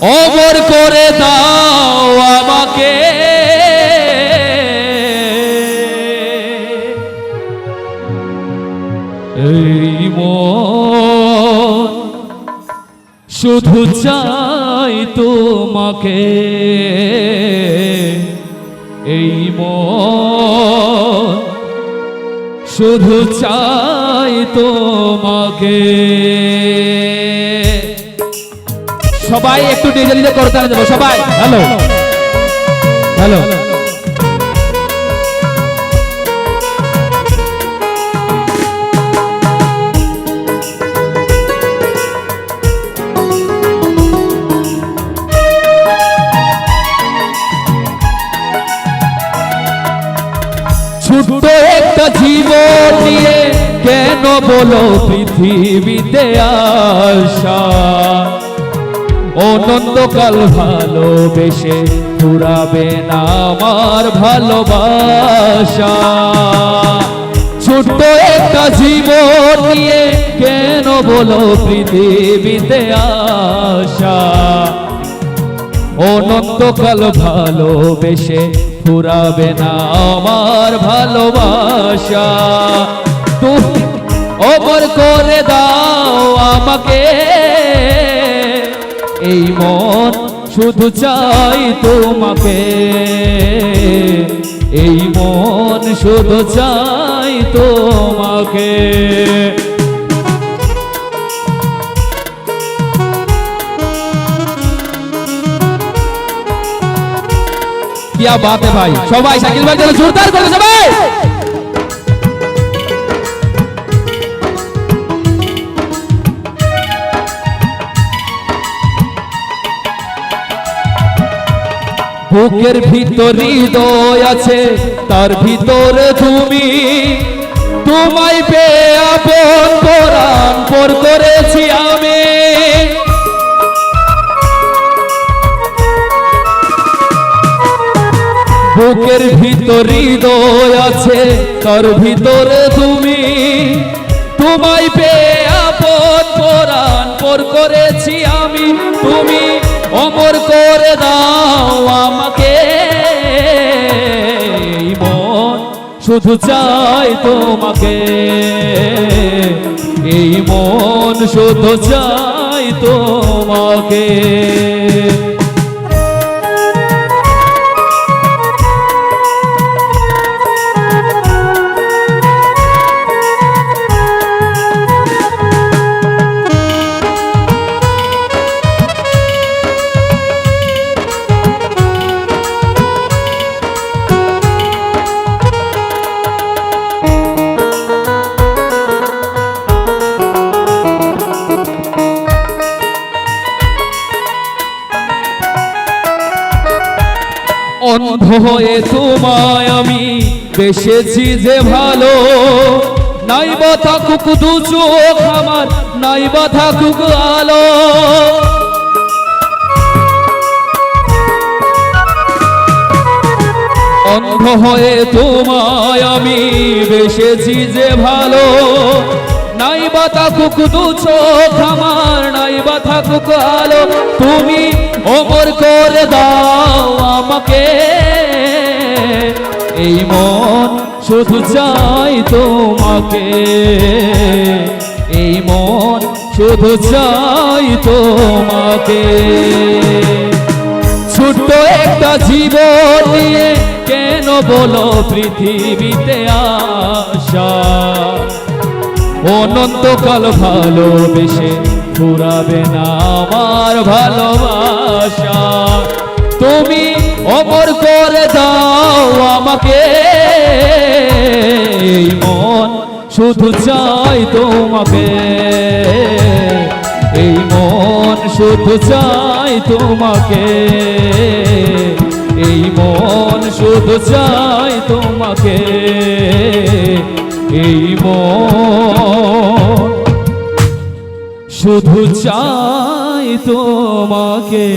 অমর করে দাও আমাকে, এই মন শুধু চাই তোমাকে, এই মন শুধু চাই তোমাকে। সবাই একটু ডিজে ডিজে করতে দেবো সবাই। হ্যালো হ্যালো, ছোট্ট একটা জীবন নিয়ে কেন বলো পৃথিবীতে আসা, অনন্তকাল ভালোবেসে ফুরাবে না আমার ভালোবাসা। ছোট্ট একটা জীবন নিয়ে কেন বলো পৃথিবীতে আসা, অনন্তকাল ভালোবেসে ফুরাবে না আমার ভালোবাসা। তুমি অমর করে দাও আমাকে, এই মন শুধু চাই তোমাকে, এই মন শুধু চাই তোমাকে। क्या बात है भाई, সবাই শাকিল ভাই জন্য জোরদার করে সবাই। বুকের ভিতর হৃদয় আছে, তার ভিতরে তুমি, তোমায় পেয়ে আপন পরাণ পর করেছি আমি। বুকের ভিতর হৃদয় আছে, তার ভিতরে তুমি, তোমায় পেয়ে আপন পরাণ পর করেছি আমি। তুমি অমর করে দাও আমাকে, এই মন শুধু চাই তোমাকে, এই মন শুধু চাই তোমাকে। অন্ধ হয়ে তোমায় আমি বেসেছি যে ভালো, নাই বা থাকুক দু চোখ আমার, নাই বা থাকুক আলো। অন্ধ হয়ে তোমায় আমি বেসেছি যে ভালো, নাই বা থাকুক দু চোখ আমার, নাই বা থাকুক আলো। তুমি অমর করে দাও আমাকে, এই মন শুধু চাই তোমাকে, এই মন শুধু চাই তোমাকে। ছোট্ট একটা জীবন নিয়ে কেন বলো পৃথিবীতে আসা, অনন্তকাল ভালোবেসে ফুরাবে না আমার ভালোবাসা। তুমি অমর করে দাও আমাকে, এই মন শুধু চাই তোমাকে, এই মন শুধু চাই তোমাকে, এই মন শুধু চাই তোমাকে, এই মন শুধু চাই তোমাকে।